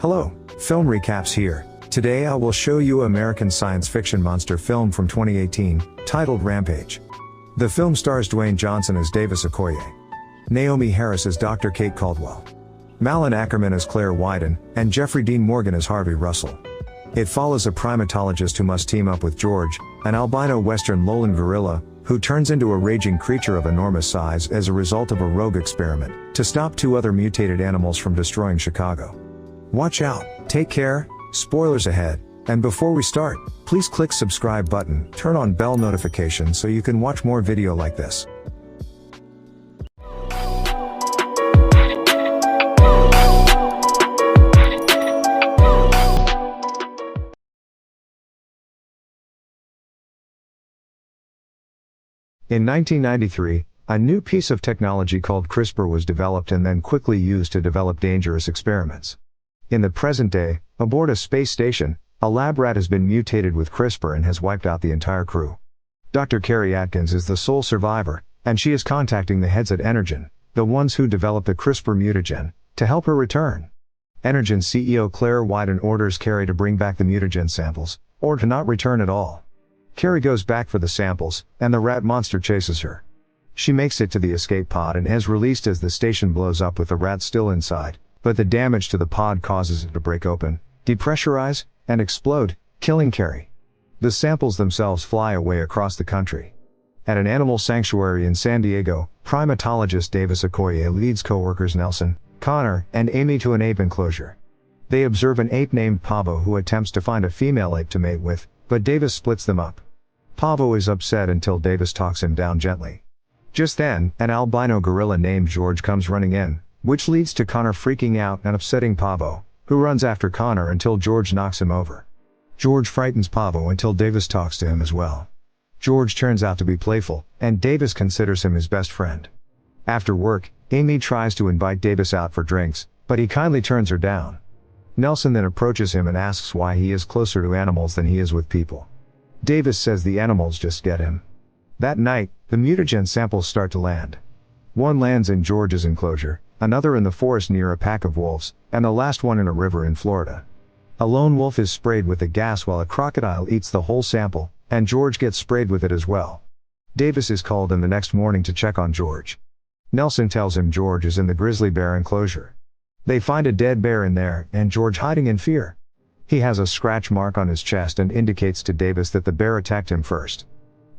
Hello, Film Recaps here. Today I will show you American science fiction monster film from 2018, titled Rampage. The film stars Dwayne Johnson as Davis Okoye, Naomi Harris as Dr. Kate Caldwell, Malin Ackerman as Claire Wyden, and Jeffrey Dean Morgan as Harvey Russell. It follows a primatologist who must team up with George, an albino western lowland gorilla, who turns into a raging creature of enormous size as a result of a rogue experiment, to stop two other mutated animals from destroying Chicago. Watch out, take care, spoilers ahead, and before we start, please click subscribe button, turn on bell notifications so you can watch more video like this. In 1993, a new piece of technology called CRISPR was developed and then quickly used to develop dangerous experiments. In the present day, aboard a space station, a lab rat has been mutated with CRISPR and has wiped out the entire crew. Dr. Carrie Atkins is the sole survivor, and she is contacting the heads at Energen, the ones who developed the CRISPR mutagen, to help her return. Energen CEO Claire Wyden orders Carrie to bring back the mutagen samples, or to not return at all. Carrie goes back for the samples, and the rat monster chases her. She makes it to the escape pod and is released as the station blows up with the rat still inside, but the damage to the pod causes it to break open, depressurize, and explode, killing Carrie. The samples themselves fly away across the country. At an animal sanctuary in San Diego, primatologist Davis Okoye leads co-workers Nelson, Connor, and Amy to an ape enclosure. They observe an ape named Pavo who attempts to find a female ape to mate with, but Davis splits them up. Pavo is upset until Davis talks him down gently. Just then, an albino gorilla named George comes running in, which leads to Connor freaking out and upsetting Pavo, who runs after Connor until George knocks him over. George frightens Pavo until Davis talks to him as well. George turns out to be playful, and Davis considers him his best friend. After work, Amy tries to invite Davis out for drinks, but he kindly turns her down. Nelson then approaches him and asks why he is closer to animals than he is with people. Davis says the animals just get him. That night, the mutagen samples start to land. One lands in George's enclosure, another in the forest near a pack of wolves, and the last one in a river in Florida. A lone wolf is sprayed with the gas while a crocodile eats the whole sample, and George gets sprayed with it as well. Davis is called in the next morning to check on George. Nelson tells him George is in the grizzly bear enclosure. They find a dead bear in there, and George hiding in fear. He has a scratch mark on his chest and indicates to Davis that the bear attacked him first.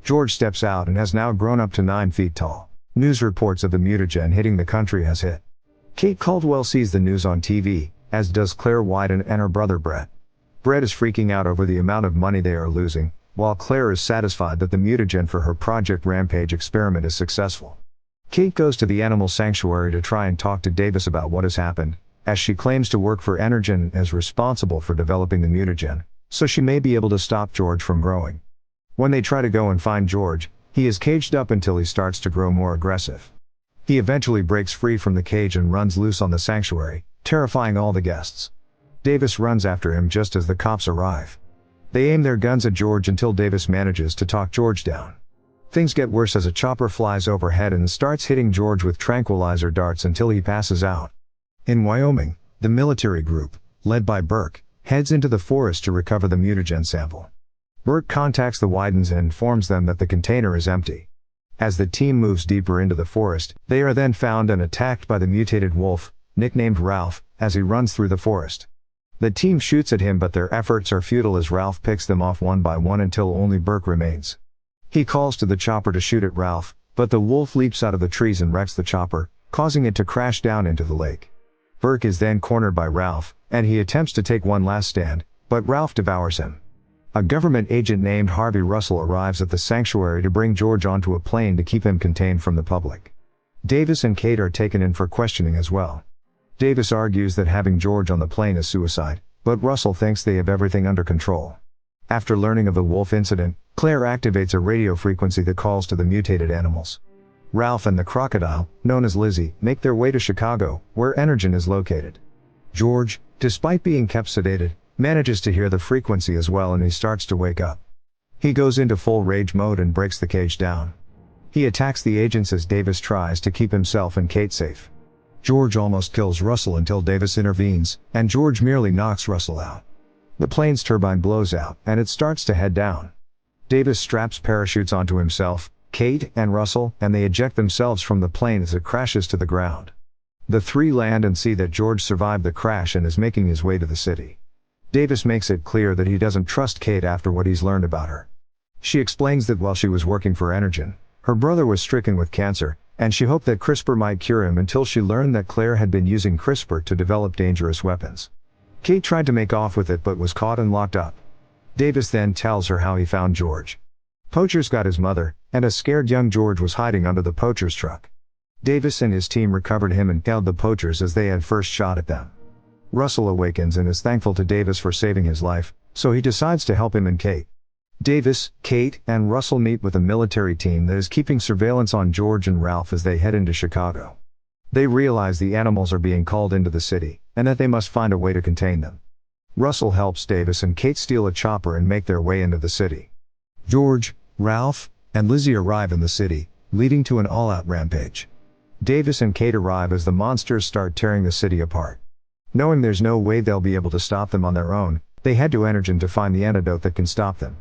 George steps out and has now grown up to 9 feet tall. News reports of the mutagen hitting the country has hit. Kate Caldwell sees the news on TV, as does Claire Wyden and her brother Brett. Brett is freaking out over the amount of money they are losing, while Claire is satisfied that the mutagen for her Project Rampage experiment is successful. Kate goes to the animal sanctuary to try and talk to Davis about what has happened, as she claims to work for Energen and is responsible for developing the mutagen, so she may be able to stop George from growing. When they try to go and find George, he is caged up until he starts to grow more aggressive. He eventually breaks free from the cage and runs loose on the sanctuary, terrifying all the guests. Davis runs after him just as the cops arrive. They aim their guns at George until Davis manages to talk George down. Things get worse as a chopper flies overhead and starts hitting George with tranquilizer darts until he passes out. In Wyoming, the military group, led by Burke, heads into the forest to recover the mutagen sample. Burke contacts the Wydens and informs them that the container is empty. As the team moves deeper into the forest, they are then found and attacked by the mutated wolf, nicknamed Ralph, as he runs through the forest. The team shoots at him but their efforts are futile as Ralph picks them off one by one until only Burke remains. He calls to the chopper to shoot at Ralph, but the wolf leaps out of the trees and wrecks the chopper, causing it to crash down into the lake. Burke is then cornered by Ralph, and he attempts to take one last stand, but Ralph devours him. A government agent named Harvey Russell arrives at the sanctuary to bring George onto a plane to keep him contained from the public. Davis and Kate are taken in for questioning as well. Davis argues that having George on the plane is suicide, but Russell thinks they have everything under control. After learning of the wolf incident, Claire activates a radio frequency that calls to the mutated animals. Ralph and the crocodile, known as Lizzie, make their way to Chicago, where Energen is located. George, despite being kept sedated, manages to hear the frequency as well and he starts to wake up. He goes into full rage mode and breaks the cage down. He attacks the agents as Davis tries to keep himself and Kate safe. George almost kills Russell until Davis intervenes, and George merely knocks Russell out. The plane's turbine blows out, and it starts to head down. Davis straps parachutes onto himself, Kate, and Russell, and they eject themselves from the plane as it crashes to the ground. The three land and see that George survived the crash and is making his way to the city. Davis makes it clear that he doesn't trust Kate after what he's learned about her. She explains that while she was working for Energen, her brother was stricken with cancer, and she hoped that CRISPR might cure him until she learned that Claire had been using CRISPR to develop dangerous weapons. Kate tried to make off with it but was caught and locked up. Davis then tells her how he found George. Poachers got his mother, and a scared young George was hiding under the poacher's truck. Davis and his team recovered him and killed the poachers as they had first shot at them. Russell awakens and is thankful to Davis for saving his life, so he decides to help him and Kate. Davis, Kate, and Russell meet with a military team that is keeping surveillance on George and Ralph as they head into Chicago. They realize the animals are being called into the city, and that they must find a way to contain them. Russell helps Davis and Kate steal a chopper and make their way into the city. George, Ralph, and Lizzie arrive in the city, leading to an all-out rampage. Davis and Kate arrive as the monsters start tearing the city apart. Knowing there's no way they'll be able to stop them on their own, they head to Energen to find the antidote that can stop them.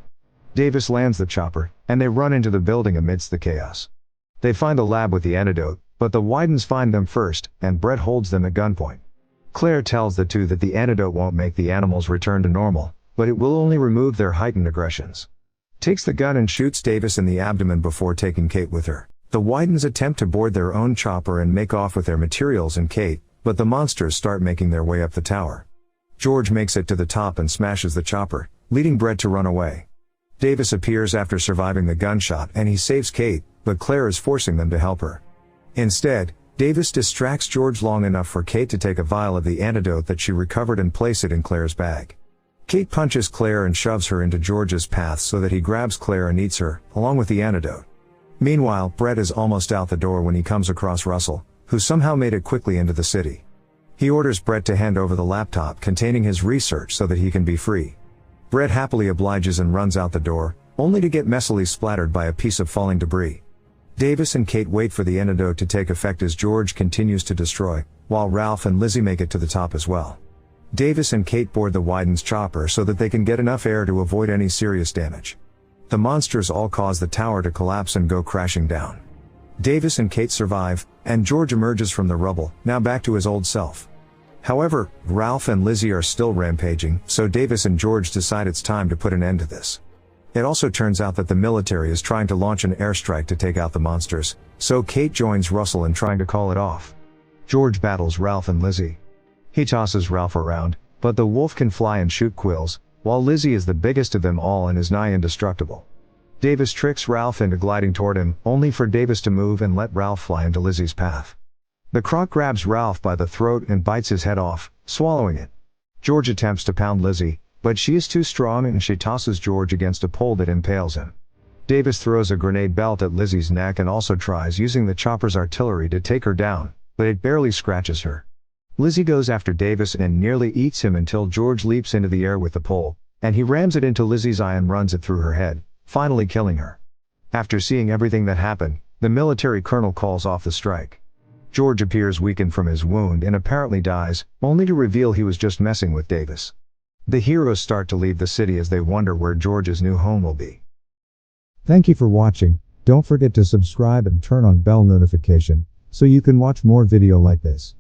Davis lands the chopper, and they run into the building amidst the chaos. They find a lab with the antidote, but the Widens find them first, and Brett holds them at gunpoint. Claire tells the two that the antidote won't make the animals return to normal, but it will only remove their heightened aggressions. Takes the gun and shoots Davis in the abdomen before taking Kate with her. The Widens attempt to board their own chopper and make off with their materials and Kate, but the monsters start making their way up the tower. George makes it to the top and smashes the chopper, leading Brett to run away. Davis appears after surviving the gunshot and he saves Kate, but Claire is forcing them to help her. Instead, Davis distracts George long enough for Kate to take a vial of the antidote that she recovered and place it in Claire's bag. Kate punches Claire and shoves her into George's path so that he grabs Claire and eats her, along with the antidote. Meanwhile, Brett is almost out the door when he comes across Russell, who somehow made it quickly into the city. He orders Brett to hand over the laptop containing his research so that he can be free. Brett happily obliges and runs out the door, only to get messily splattered by a piece of falling debris. Davis and Kate wait for the antidote to take effect as George continues to destroy, while Ralph and Lizzie make it to the top as well. Davis and Kate board the Widens' chopper so that they can get enough air to avoid any serious damage. The monsters all cause the tower to collapse and go crashing down. Davis and Kate survive, and George emerges from the rubble, now back to his old self. However, Ralph and Lizzie are still rampaging, so Davis and George decide it's time to put an end to this. It also turns out that the military is trying to launch an airstrike to take out the monsters, so Kate joins Russell in trying to call it off. George battles Ralph and Lizzie. He tosses Ralph around, but the wolf can fly and shoot quills, while Lizzie is the biggest of them all and is nigh indestructible. Davis tricks Ralph into gliding toward him, only for Davis to move and let Ralph fly into Lizzie's path. The croc grabs Ralph by the throat and bites his head off, swallowing it. George attempts to pound Lizzie, but she is too strong and she tosses George against a pole that impales him. Davis throws a grenade belt at Lizzie's neck and also tries using the chopper's artillery to take her down, but it barely scratches her. Lizzie goes after Davis and nearly eats him until George leaps into the air with the pole, and he rams it into Lizzie's eye and runs it through her head, finally killing her. After seeing everything that happened, the military colonel calls off the strike. George appears weakened from his wound and apparently dies, only to reveal he was just messing with Davis. The heroes start to leave the city as they wonder where George's new home will be. Thank you for watching. Don't forget to subscribe and turn on bell notification, so you can watch more video like this.